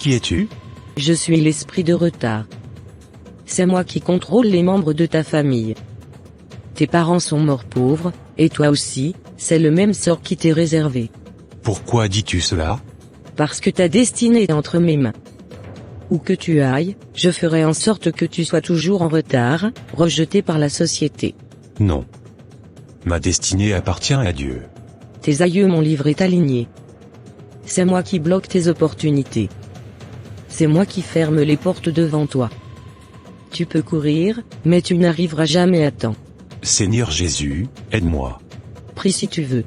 Qui es-tu? Je suis l'esprit de retard. C'est moi qui contrôle les membres de ta famille. Tes parents sont morts pauvres, et toi aussi, c'est le même sort qui t'est réservé. Pourquoi dis-tu cela? Parce que ta destinée est entre mes mains. Où que tu ailles, je ferai en sorte que tu sois toujours en retard, rejeté par la société. Non. Ma destinée appartient à Dieu. Tes aïeux m'ont livré ta lignée. C'est moi qui bloque tes opportunités. C'est moi qui ferme les portes devant toi. Tu peux courir, mais tu n'arriveras jamais à temps. Seigneur Jésus, aide-moi. Prie si tu veux.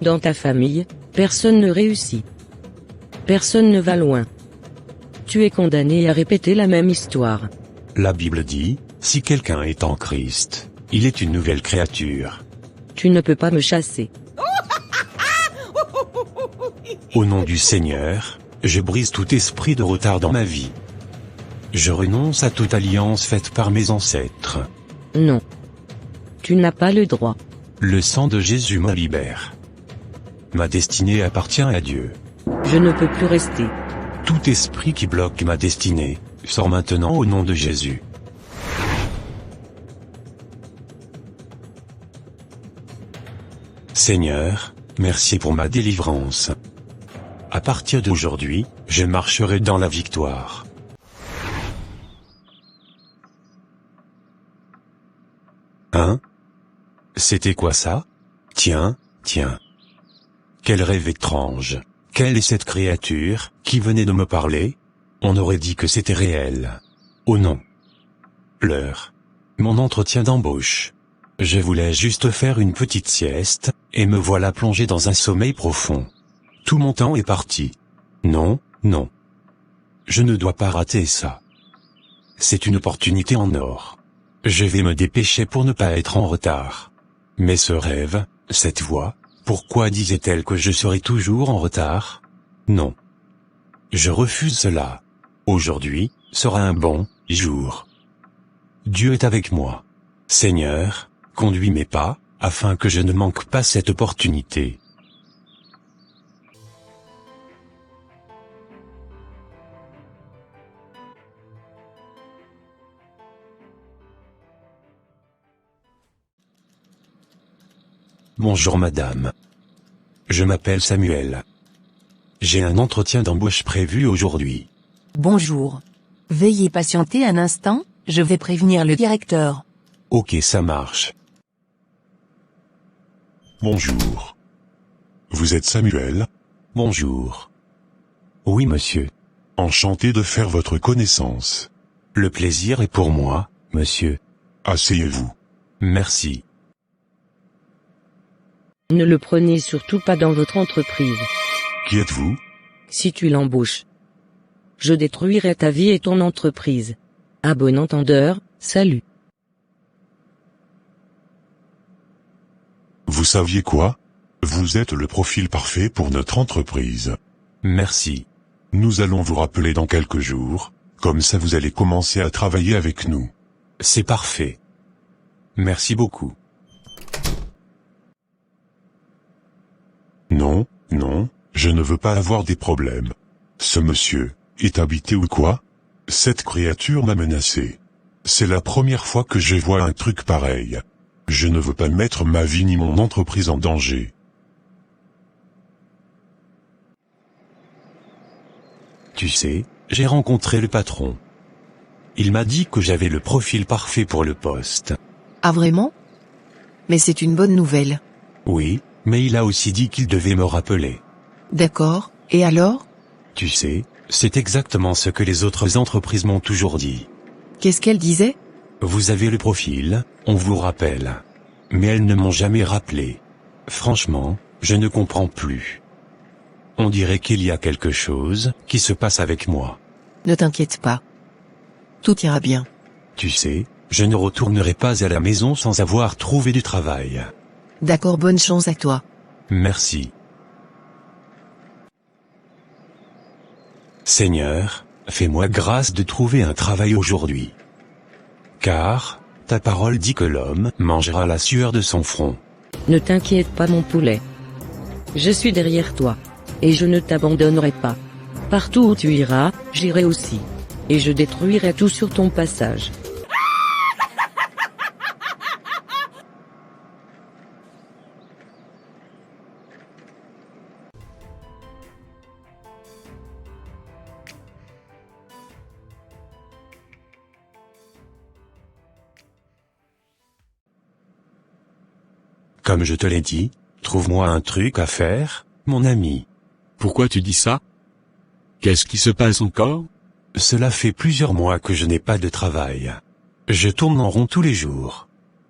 Dans ta famille, personne ne réussit. Personne ne va loin. Tu es condamné à répéter la même histoire. La Bible dit, si quelqu'un est en Christ, il est une nouvelle créature. Tu ne peux pas me chasser. Au nom du Seigneur, je brise tout esprit de retard dans ma vie. Je renonce à toute alliance faite par mes ancêtres. Non. Tu n'as pas le droit. Le sang de Jésus me libère. Ma destinée appartient à Dieu. Je ne peux plus rester. Tout esprit qui bloque ma destinée, sort maintenant au nom de Jésus. Seigneur, merci pour ma délivrance. À partir d'aujourd'hui, je marcherai dans la victoire. Hein? C'était quoi ça? Tiens. Quel rêve étrange. Quelle est cette créature, qui venait de me parler? On aurait dit que c'était réel. Oh non. L'heure. Mon entretien d'embauche. Je voulais juste faire une petite sieste, et me voilà plongé dans un sommeil profond. Tout mon temps est parti. Non. Je ne dois pas rater ça. C'est une opportunité en or. Je vais me dépêcher pour ne pas être en retard. Mais ce rêve, cette voix, pourquoi disait-elle que je serais toujours en retard? Non. Je refuse cela. Aujourd'hui sera un bon jour. Dieu est avec moi. Seigneur, conduis mes pas, afin que je ne manque pas cette opportunité. Bonjour madame. Je m'appelle Samuel. J'ai un entretien d'embauche prévu aujourd'hui. Bonjour. Veuillez patienter un instant, je vais prévenir le directeur. Ok, ça marche. Bonjour. Vous êtes Samuel? Bonjour. Oui monsieur. Enchanté de faire votre connaissance. Le plaisir est pour moi, monsieur. Asseyez-vous. Merci. Ne le prenez surtout pas dans votre entreprise. Qui êtes-vous? Si tu l'embauches, je détruirai ta vie et ton entreprise. À bon entendeur, salut. Vous saviez quoi? Vous êtes le profil parfait pour notre entreprise. Merci. Nous allons vous rappeler dans quelques jours, comme ça vous allez commencer à travailler avec nous. C'est parfait. Merci beaucoup. Non, je ne veux pas avoir des problèmes. Ce monsieur, est habité ou quoi? Cette créature m'a menacé. C'est la première fois que je vois un truc pareil. Je ne veux pas mettre ma vie ni mon entreprise en danger. Tu sais, j'ai rencontré le patron. Il m'a dit que j'avais le profil parfait pour le poste. Ah vraiment? Mais c'est une bonne nouvelle. Oui, mais il a aussi dit qu'il devait me rappeler. D'accord, et alors? Tu sais, c'est exactement ce que les autres entreprises m'ont toujours dit. Qu'est-ce qu'elle disait? Vous avez le profil, on vous rappelle. Mais elles ne m'ont jamais rappelé. Franchement, je ne comprends plus. On dirait qu'il y a quelque chose qui se passe avec moi. Ne t'inquiète pas. Tout ira bien. Tu sais, je ne retournerai pas à la maison sans avoir trouvé du travail. D'accord, bonne chance à toi. Merci. Seigneur, fais-moi grâce de trouver un travail aujourd'hui. Car, ta parole dit que l'homme mangera la sueur de son front. Ne t'inquiète pas mon poulet. Je suis derrière toi. Et je ne t'abandonnerai pas. Partout où tu iras, j'irai aussi. Et je détruirai tout sur ton passage. Comme je te l'ai dit, trouve-moi un truc à faire, mon ami. Pourquoi tu dis ça? Qu'est-ce qui se passe encore? Cela fait plusieurs mois que je n'ai pas de travail. Je tourne en rond tous les jours.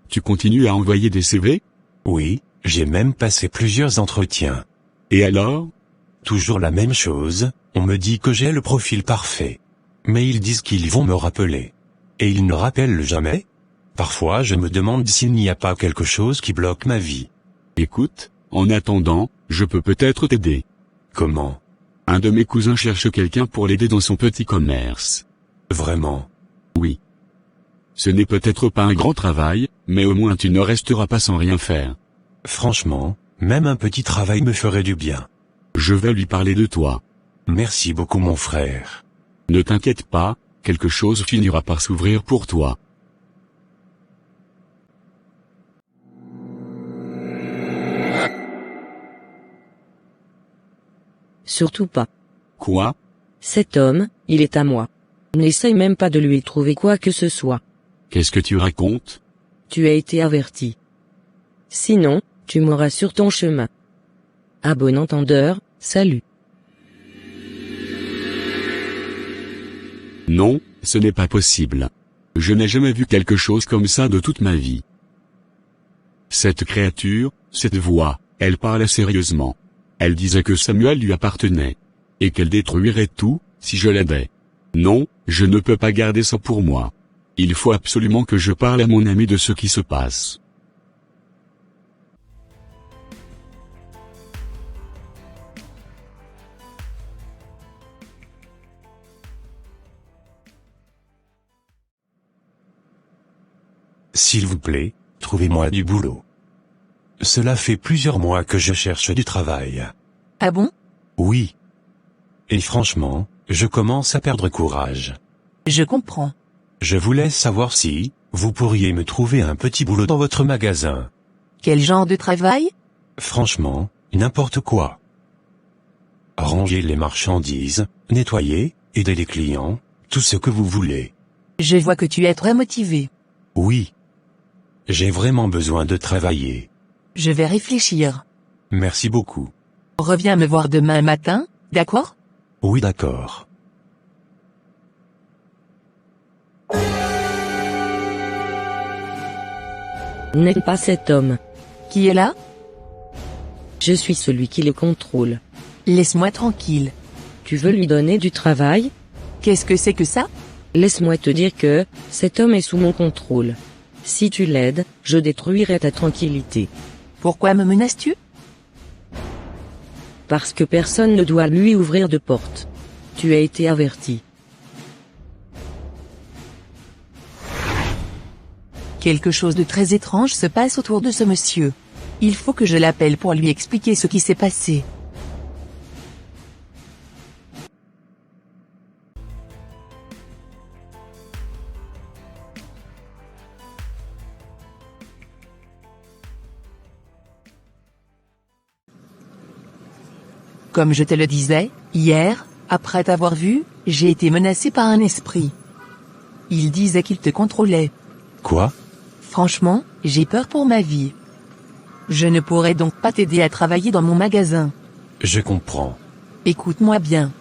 Tu continues à envoyer des CV? Oui, j'ai même passé plusieurs entretiens. Et alors? Toujours la même chose, on me dit que j'ai le profil parfait. Mais ils disent qu'ils vont me rappeler. Et ils ne rappellent jamais? Parfois je me demande s'il n'y a pas quelque chose qui bloque ma vie. Écoute, en attendant, je peux peut-être t'aider. Comment? Un de mes cousins cherche quelqu'un pour l'aider dans son petit commerce. Vraiment? Oui. Ce n'est peut-être pas un grand travail, mais au moins tu ne resteras pas sans rien faire. Franchement, même un petit travail me ferait du bien. Je vais lui parler de toi. Merci beaucoup mon frère. Ne t'inquiète pas, quelque chose finira par s'ouvrir pour toi. Surtout pas. Quoi? Cet homme, il est à moi. N'essaye même pas de lui trouver quoi que ce soit. Qu'est-ce que tu racontes? Tu as été averti. Sinon, tu mourras sur ton chemin. À bon entendeur, salut. Non, ce n'est pas possible. Je n'ai jamais vu quelque chose comme ça de toute ma vie. Cette créature, cette voix, elle parlait sérieusement. Elle disait que Samuel lui appartenait. Et qu'elle détruirait tout, si je l'aidais. Non, je ne peux pas garder ça pour moi. Il faut absolument que je parle à mon ami de ce qui se passe. S'il vous plaît, trouvez-moi du boulot. Cela fait plusieurs mois que je cherche du travail. Ah bon? Oui. Et franchement, je commence à perdre courage. Je comprends. Je voulais savoir si, vous pourriez me trouver un petit boulot dans votre magasin. Quel genre de travail? Franchement, n'importe quoi. Ranger les marchandises, nettoyer, aider les clients, tout ce que vous voulez. Je vois que tu es très motivé. Oui. J'ai vraiment besoin de travailler. Je vais réfléchir. Merci beaucoup. Reviens me voir demain matin, d'accord? Oui, d'accord. N'aime pas cet homme. Qui est là? Je suis celui qui le contrôle. Laisse-moi tranquille. Tu veux lui donner du travail? Qu'est-ce que c'est que ça? Laisse-moi te dire que, cet homme est sous mon contrôle. Si tu l'aides, je détruirai ta tranquillité. Pourquoi me menaces-tu? Parce que personne ne doit lui ouvrir de porte. Tu as été averti. Quelque chose de très étrange se passe autour de ce monsieur. Il faut que je l'appelle pour lui expliquer ce qui s'est passé. Comme je te le disais, hier, après t'avoir vu, j'ai été menacé par un esprit. Il disait qu'il te contrôlait. Quoi? Franchement, j'ai peur pour ma vie. Je ne pourrais donc pas t'aider à travailler dans mon magasin. Je comprends. Écoute-moi bien.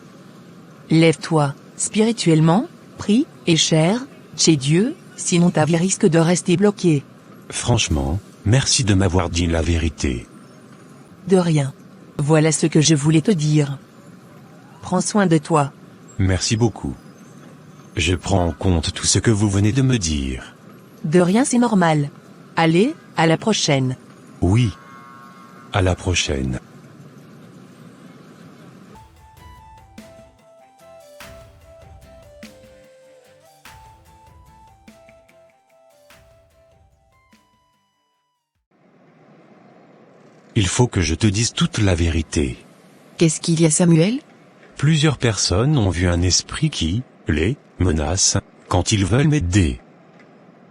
Lève-toi, spirituellement, prie, et cher, chez Dieu, sinon ta vie risque de rester bloquée. Franchement, merci de m'avoir dit la vérité. De rien. Voilà ce que je voulais te dire. Prends soin de toi. Merci beaucoup. Je prends en compte tout ce que vous venez de me dire. De rien, c'est normal. Allez, à la prochaine. Oui. À la prochaine. Il faut que je te dise toute la vérité. Qu'est-ce qu'il y a, Samuel? Plusieurs personnes ont vu un esprit qui les menace quand ils veulent m'aider.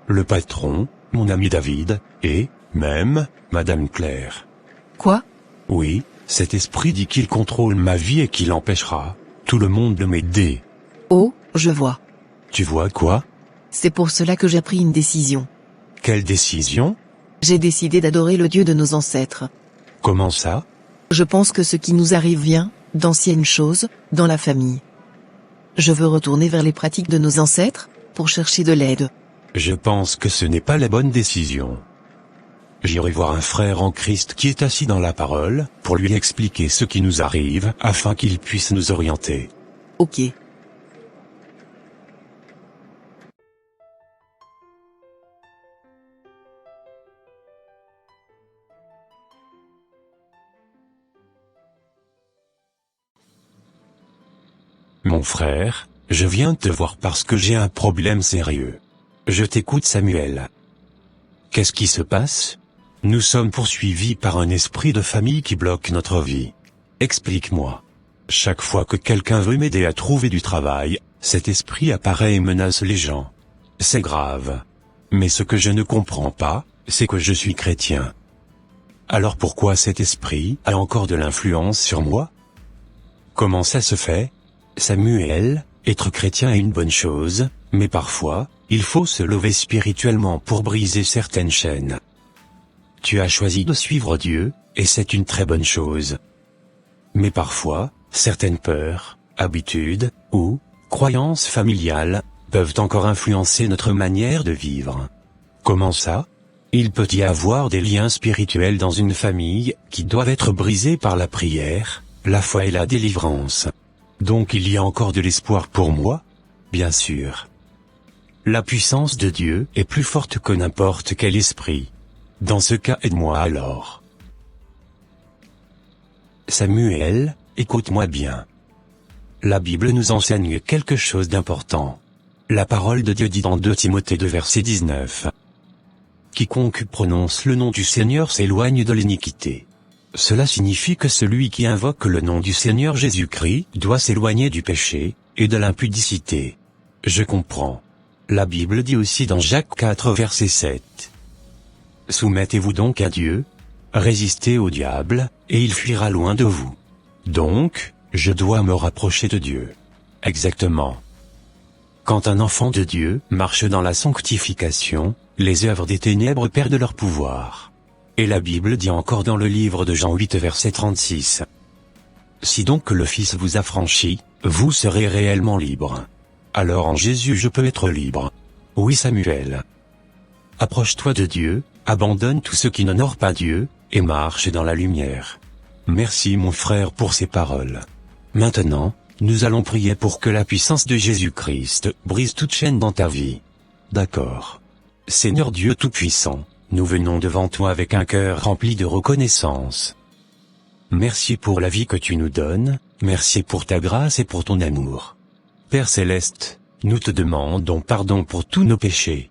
Le patron, mon ami David, et même Madame Claire. Quoi? Oui, cet esprit dit qu'il contrôle ma vie et qu'il empêchera tout le monde de m'aider. Oh, je vois. Tu vois quoi? C'est pour cela que j'ai pris une décision. Quelle décision? J'ai décidé d'adorer le Dieu de nos ancêtres. Comment ça? Je pense que ce qui nous arrive vient d'anciennes choses, dans la famille. Je veux retourner vers les pratiques de nos ancêtres, pour chercher de l'aide. Je pense que ce n'est pas la bonne décision. J'irai voir un frère en Christ qui est assis dans la parole, pour lui expliquer ce qui nous arrive, afin qu'il puisse nous orienter. Ok. Mon frère, je viens te voir parce que j'ai un problème sérieux. Je t'écoute, Samuel. Qu'est-ce qui se passe? Nous sommes poursuivis par un esprit de famille qui bloque notre vie. Explique-moi. Chaque fois que quelqu'un veut m'aider à trouver du travail, cet esprit apparaît et menace les gens. C'est grave. Mais ce que je ne comprends pas, c'est que je suis chrétien. Alors pourquoi cet esprit a encore de l'influence sur moi? Comment ça se fait? Samuel, être chrétien est une bonne chose, mais parfois, il faut se lever spirituellement pour briser certaines chaînes. Tu as choisi de suivre Dieu, et c'est une très bonne chose. Mais parfois, certaines peurs, habitudes, ou croyances familiales, peuvent encore influencer notre manière de vivre. Comment ça? Il peut y avoir des liens spirituels dans une famille qui doivent être brisés par la prière, la foi et la délivrance. Donc il y a encore de l'espoir pour moi? Bien sûr. La puissance de Dieu est plus forte que n'importe quel esprit. Dans ce cas, aide-moi alors. Samuel, écoute-moi bien. La Bible nous enseigne quelque chose d'important. La parole de Dieu dit dans 2 Timothée 2 verset 19. Quiconque prononce le nom du Seigneur s'éloigne de l'iniquité. Cela signifie que celui qui invoque le nom du Seigneur Jésus-Christ doit s'éloigner du péché et de l'impudicité. Je comprends. La Bible dit aussi dans Jacques 4 verset 7. Soumettez-vous donc à Dieu, résistez au diable, et il fuira loin de vous. Donc, je dois me rapprocher de Dieu. Exactement. Quand un enfant de Dieu marche dans la sanctification, les œuvres des ténèbres perdent leur pouvoir. Et la Bible dit encore dans le livre de Jean 8 verset 36. Si donc le Fils vous affranchit, vous serez réellement libre. Alors en Jésus je peux être libre. Oui Samuel. Approche-toi de Dieu, abandonne tout ce qui n'honore pas Dieu, et marche dans la lumière. Merci mon frère pour ces paroles. Maintenant, nous allons prier pour que la puissance de Jésus-Christ brise toute chaîne dans ta vie. D'accord. Seigneur Dieu Tout-Puissant, nous venons devant toi avec un cœur rempli de reconnaissance. Merci pour la vie que tu nous donnes, merci pour ta grâce et pour ton amour. Père Céleste, nous te demandons pardon pour tous nos péchés.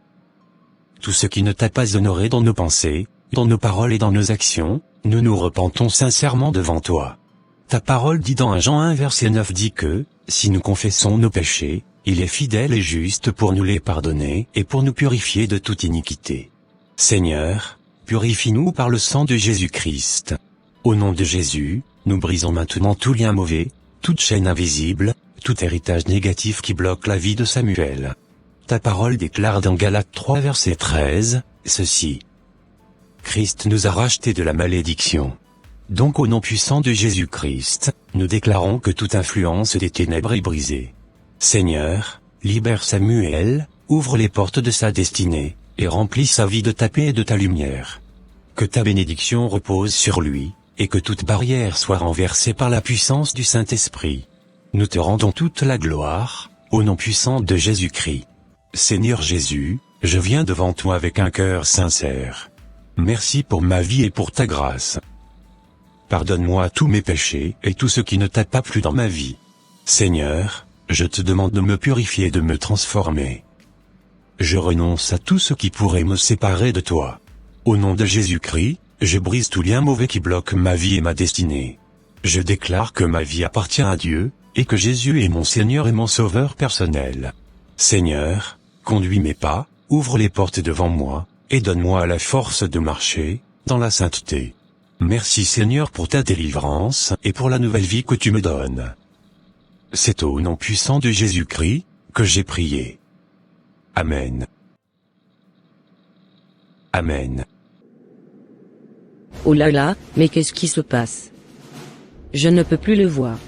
Tout ce qui ne t'a pas honoré dans nos pensées, dans nos paroles et dans nos actions, nous nous repentons sincèrement devant toi. Ta parole dit dans 1 Jean 1 verset 9 dit que, si nous confessons nos péchés, il est fidèle et juste pour nous les pardonner et pour nous purifier de toute iniquité. Seigneur, purifie-nous par le sang de Jésus-Christ. Au nom de Jésus, nous brisons maintenant tout lien mauvais, toute chaîne invisible, tout héritage négatif qui bloque la vie de Samuel. Ta parole déclare dans Galates 3 verset 13, ceci. Christ nous a rachetés de la malédiction. Donc au nom puissant de Jésus-Christ, nous déclarons que toute influence des ténèbres est brisée. Seigneur, libère Samuel, ouvre les portes de sa destinée, et remplis sa vie de ta paix et de ta lumière. Que ta bénédiction repose sur lui, et que toute barrière soit renversée par la puissance du Saint-Esprit. Nous te rendons toute la gloire, au nom puissant de Jésus-Christ. Seigneur Jésus, je viens devant toi avec un cœur sincère. Merci pour ma vie et pour ta grâce. Pardonne-moi tous mes péchés et tout ce qui ne t'a pas plu dans ma vie. Seigneur, je te demande de me purifier et de me transformer. Je renonce à tout ce qui pourrait me séparer de toi. Au nom de Jésus-Christ, je brise tout lien mauvais qui bloque ma vie et ma destinée. Je déclare que ma vie appartient à Dieu, et que Jésus est mon Seigneur et mon Sauveur personnel. Seigneur, conduis mes pas, ouvre les portes devant moi, et donne-moi la force de marcher dans la sainteté. Merci Seigneur pour ta délivrance et pour la nouvelle vie que tu me donnes. C'est au nom puissant de Jésus-Christ que j'ai prié. Amen. Amen. Oh là là, mais qu'est-ce qui se passe? Je ne peux plus le voir.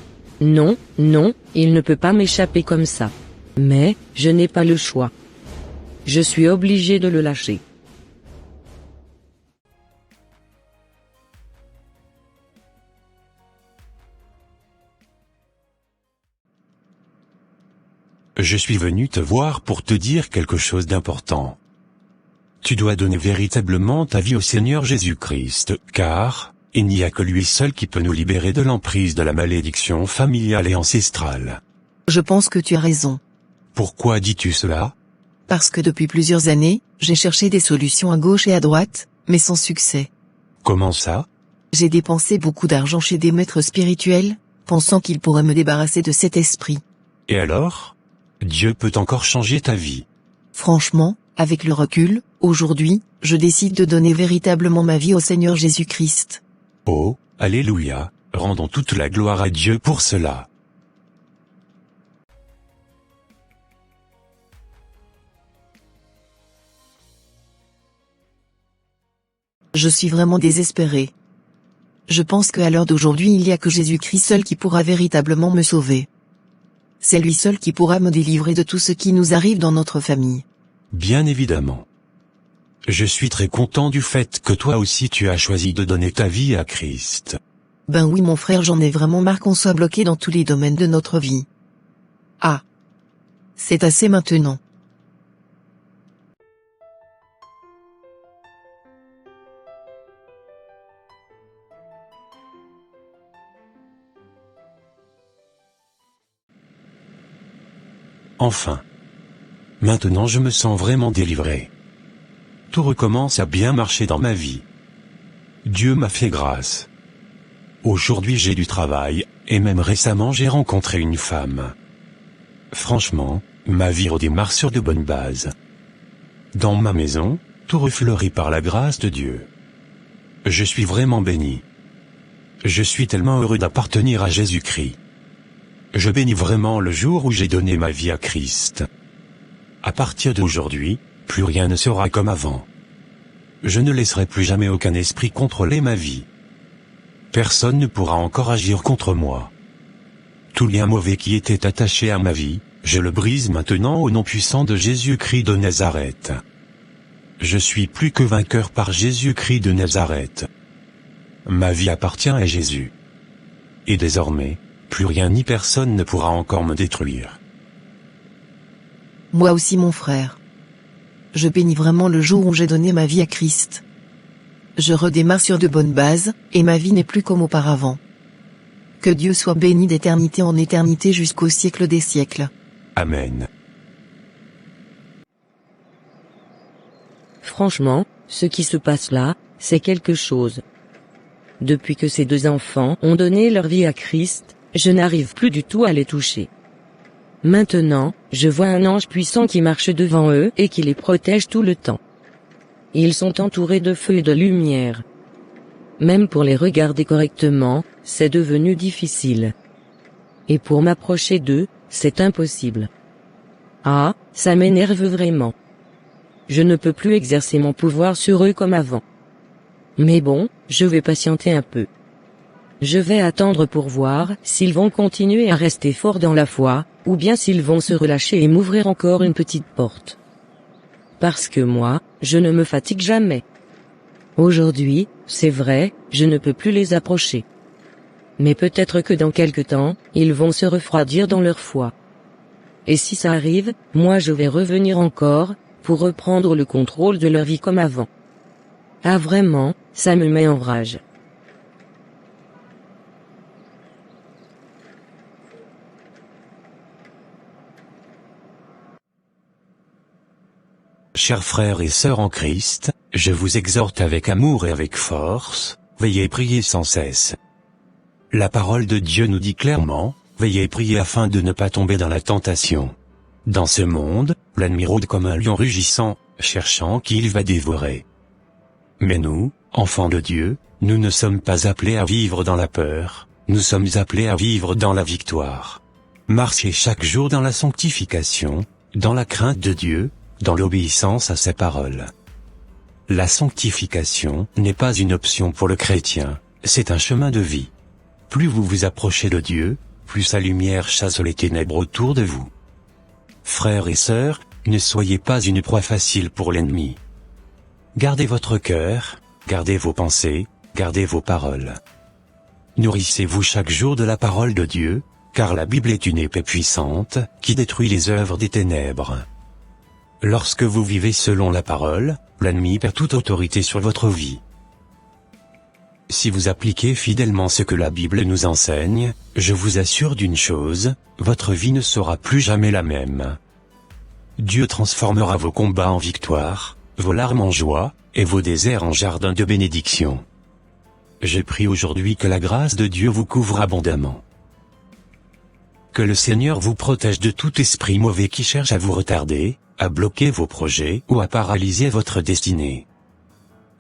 Non, non, il ne peut pas m'échapper comme ça. Mais, je n'ai pas le choix. Je suis obligé de le lâcher. Je suis venu te voir pour te dire quelque chose d'important. Tu dois donner véritablement ta vie au Seigneur Jésus-Christ, car il n'y a que lui seul qui peut nous libérer de l'emprise de la malédiction familiale et ancestrale. Je pense que tu as raison. Pourquoi dis-tu cela? Parce que depuis plusieurs années, j'ai cherché des solutions à gauche et à droite, mais sans succès. Comment ça? J'ai dépensé beaucoup d'argent chez des maîtres spirituels, pensant qu'ils pourraient me débarrasser de cet esprit. Et alors? Dieu peut encore changer ta vie. Franchement, avec le recul, aujourd'hui, je décide de donner véritablement ma vie au Seigneur Jésus-Christ. Oh, alléluia, rendons toute la gloire à Dieu pour cela. Je suis vraiment désespéré. Je pense qu'à l'heure d'aujourd'hui il n'y a que Jésus-Christ seul qui pourra véritablement me sauver. C'est lui seul qui pourra me délivrer de tout ce qui nous arrive dans notre famille. Bien évidemment. Je suis très content du fait que toi aussi tu as choisi de donner ta vie à Christ. Ben oui mon frère, j'en ai vraiment marre qu'on soit bloqué dans tous les domaines de notre vie. Ah. C'est assez maintenant. Enfin. Maintenant je me sens vraiment délivré. Tout recommence à bien marcher dans ma vie. Dieu m'a fait grâce. Aujourd'hui j'ai du travail, et même récemment j'ai rencontré une femme. Franchement, ma vie redémarre sur de bonnes bases. Dans ma maison, tout refleurit par la grâce de Dieu. Je suis vraiment béni. Je suis tellement heureux d'appartenir à Jésus-Christ. Je bénis vraiment le jour où j'ai donné ma vie à Christ. À partir d'aujourd'hui, plus rien ne sera comme avant. Je ne laisserai plus jamais aucun esprit contrôler ma vie. Personne ne pourra encore agir contre moi. Tout lien mauvais qui était attaché à ma vie, je le brise maintenant au nom puissant de Jésus-Christ de Nazareth. Je suis plus que vainqueur par Jésus-Christ de Nazareth. Ma vie appartient à Jésus. Et désormais, plus rien ni personne ne pourra encore me détruire. Moi aussi mon frère. Je bénis vraiment le jour où j'ai donné ma vie à Christ. Je redémarre sur de bonnes bases, et ma vie n'est plus comme auparavant. Que Dieu soit béni d'éternité en éternité jusqu'au siècle des siècles. Amen. Franchement, ce qui se passe là, c'est quelque chose. Depuis que ces deux enfants ont donné leur vie à Christ, je n'arrive plus du tout à les toucher. Maintenant, je vois un ange puissant qui marche devant eux et qui les protège tout le temps. Ils sont entourés de feu et de lumière. Même pour les regarder correctement, c'est devenu difficile. Et pour m'approcher d'eux, c'est impossible. Ah, ça m'énerve vraiment. Je ne peux plus exercer mon pouvoir sur eux comme avant. Mais bon, je vais patienter un peu. Je vais attendre pour voir s'ils vont continuer à rester forts dans la foi, ou bien s'ils vont se relâcher et m'ouvrir encore une petite porte. Parce que moi, je ne me fatigue jamais. Aujourd'hui, c'est vrai, je ne peux plus les approcher. Mais peut-être que dans quelque temps, ils vont se refroidir dans leur foi. Et si ça arrive, moi je vais revenir encore, pour reprendre le contrôle de leur vie comme avant. Ah vraiment, ça me met en rage. Chers frères et sœurs en Christ, je vous exhorte avec amour et avec force, veillez et priez sans cesse. La parole de Dieu nous dit clairement, veillez et priez afin de ne pas tomber dans la tentation. Dans ce monde, l'ennemi rôde comme un lion rugissant, cherchant qui il va dévorer. Mais nous, enfants de Dieu, nous ne sommes pas appelés à vivre dans la peur, nous sommes appelés à vivre dans la victoire. Marchez chaque jour dans la sanctification, dans la crainte de Dieu, dans l'obéissance à ses paroles. La sanctification n'est pas une option pour le chrétien, c'est un chemin de vie. Plus vous vous approchez de Dieu, plus sa lumière chasse les ténèbres autour de vous. Frères et sœurs, ne soyez pas une proie facile pour l'ennemi. Gardez votre cœur, gardez vos pensées, gardez vos paroles. Nourrissez-vous chaque jour de la parole de Dieu, car la Bible est une épée puissante, qui détruit les œuvres des ténèbres. Lorsque vous vivez selon la parole, l'ennemi perd toute autorité sur votre vie. Si vous appliquez fidèlement ce que la Bible nous enseigne, je vous assure d'une chose, votre vie ne sera plus jamais la même. Dieu transformera vos combats en victoire, vos larmes en joie, et vos déserts en jardins de bénédiction. Je prie aujourd'hui que la grâce de Dieu vous couvre abondamment. Que le Seigneur vous protège de tout esprit mauvais qui cherche à vous retarder, à bloquer vos projets ou à paralyser votre destinée.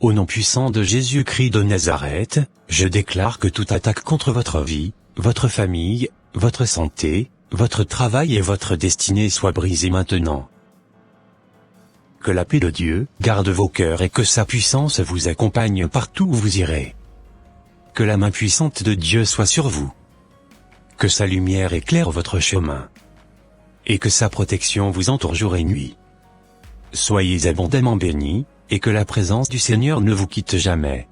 Au nom puissant de Jésus-Christ de Nazareth, je déclare que toute attaque contre votre vie, votre famille, votre santé, votre travail et votre destinée soit brisée maintenant. Que la paix de Dieu garde vos cœurs et que sa puissance vous accompagne partout où vous irez. Que la main puissante de Dieu soit sur vous. Que sa lumière éclaire votre chemin. Et que sa protection vous entoure jour et nuit. Soyez abondamment bénis, et que la présence du Seigneur ne vous quitte jamais.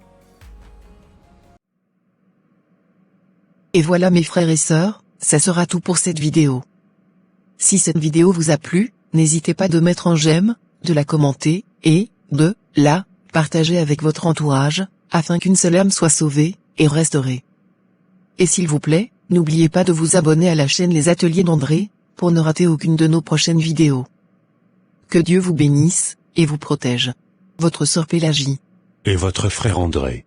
Et voilà mes frères et sœurs, ça sera tout pour cette vidéo. Si cette vidéo vous a plu, n'hésitez pas de mettre un j'aime, de la commenter, et, de la partager avec votre entourage, afin qu'une seule âme soit sauvée, et restaurée. Et s'il vous plaît, n'oubliez pas de vous abonner à la chaîne Les Ateliers d'André, pour ne rater aucune de nos prochaines vidéos. Que Dieu vous bénisse, et vous protège. Votre sœur Pélagie. Et votre frère André.